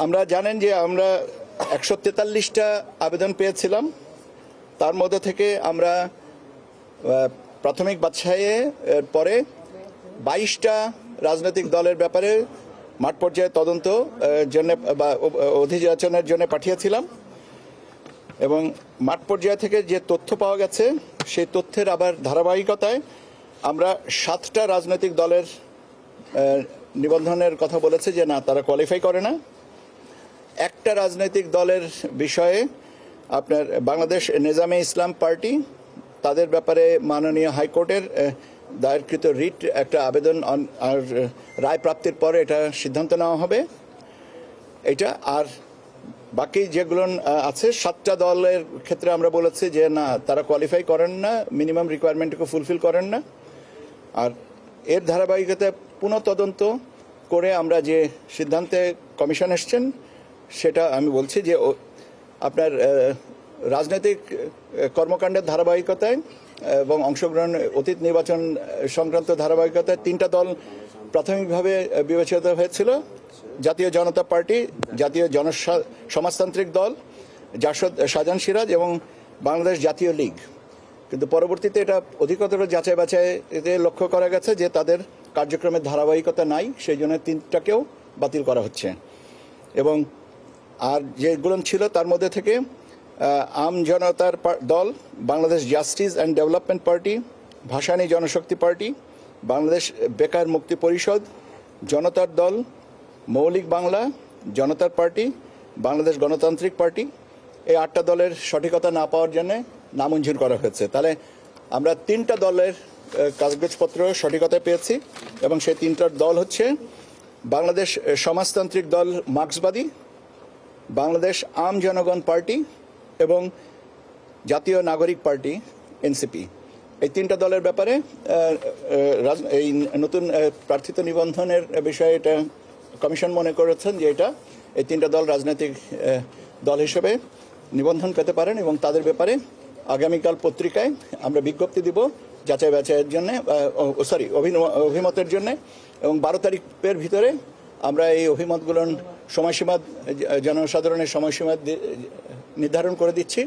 আমরা জানেন যে আমরা 143টা আবেদন পেয়েছিলাম। তার মধ্যে থেকে আমরা প্রাথমিক বাছাইয়ে পরে 22টা রাজনৈতিক দলের ব্যাপারে মাঠ পর্যায়ে তদন্ত জন্য বা অধিযাচনের জন্য পাঠিয়েছিলাম এবং মাঠ পর্যায় থেকে যে তথ্য পাওয়া গেছে সেই তথ্যের আবার ধারাবাহিকতায় আমরা 7টা রাজনৈতিক দলের নিবন্ধনের কথা বলেছে যে না, তারা কোয়ালিফাই করে না। একটা রাজনৈতিক দলের বিষয়ে আপনার বাংলাদেশ নেজামে ইসলাম পার্টি, তাদের ব্যাপারে মাননীয় হাইকোর্টের দায়েরকৃত রিট একটা আবেদন আর রায় প্রাপ্তির পরে এটা সিদ্ধান্ত নেওয়া হবে এটা। আর বাকি যেগুলো আছে 7টা দলের ক্ষেত্রে আমরা বলেছি যে না, তারা কোয়ালিফাই করেন না, মিনিমাম রিকোয়ারমেন্টকে ফুলফিল করেন না। আর এর ধারাবাহিকতায় পুনঃ তদন্ত করে আমরা যে সিদ্ধান্তে কমিশন এসছেন সেটা আমি বলছি যে আপনার রাজনৈতিক কর্মকাণ্ডের ধারাবাহিকতায় এবং অংশগ্রহণ অতীত নির্বাচন সংক্রান্ত ধারাবাহিকতায় 3টা দল প্রাথমিকভাবে বিবেচিত হয়েছিল: জাতীয় জনতা পার্টি, জাতীয় সমাজতান্ত্রিক দল, জাসদ শাহজাহান সিরাজ এবং বাংলাদেশ জাতীয় লীগ। কিন্তু পরবর্তীতে এটা অধিকতর যাচাই বাছাইতে লক্ষ্য করা গেছে যে তাদের কার্যক্রমের ধারাবাহিকতা নাই, সেই জন্য 3টাকেও বাতিল করা হচ্ছে। এবং আর যেগুলো ছিল তার মধ্যে থেকে Aam Janatar Dal, Bangladesh justice and development party, Bhasani Janashakti party, Bangladesh বেকার মুক্তি পরিষদ, জনতার দল, মৌলিক বাংলা, জনতার পার্টি, বাংলাদেশ গণতান্ত্রিক পার্টি, এই 8টা দলের সঠিকতা না পাওয়ার জন্য নামঞ্জুর করা হয়েছে। তাহলে আমরা 3টা দলের কাগজপত্র সঠিকতা পেয়েছি এবং সেই 3টার দল হচ্ছে বাংলাদেশ সমাজতান্ত্রিক দল মার্ক্সবাদী, বাংলাদেশ আম জনগণ পার্টি এবং জাতীয় নাগরিক পার্টি এনসিপি। এই 3টা দলের ব্যাপারে এই নতুন প্রার্থিত নিবন্ধনের বিষয়ে এটা কমিশন মনে করেছেন যে এটা এই 3টা দল রাজনৈতিক দল হিসেবে নিবন্ধন পেতে পারেন এবং তাদের ব্যাপারে আগামীকাল পত্রিকায় আমরা বিজ্ঞপ্তি দিব যাচাই বাছাইয়ের জন্য, অভিমতের জন্য। এবং 12 তারিখের ভিতরে আমরা এই অভিমতগুলোর সময়সীমা, জনসাধারণের সময়সীমা নির্ধারণ করে দিচ্ছি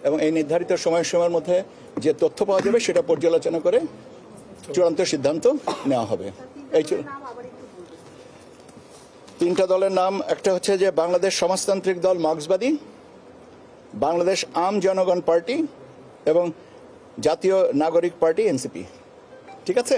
এবং এই নির্ধারিত সময়সীমার মধ্যে যে তথ্য পাওয়া যাবে সেটা পর্যালোচনা করে চূড়ান্ত সিদ্ধান্ত নেওয়া হবে। এই 3টা দলের নাম একটা হচ্ছে যে বাংলাদেশ সমাজতান্ত্রিক দল মার্ক্সবাদী, বাংলাদেশ আম জনগণ পার্টি এবং জাতীয় নাগরিক পার্টি এনসিপি। ঠিক আছে?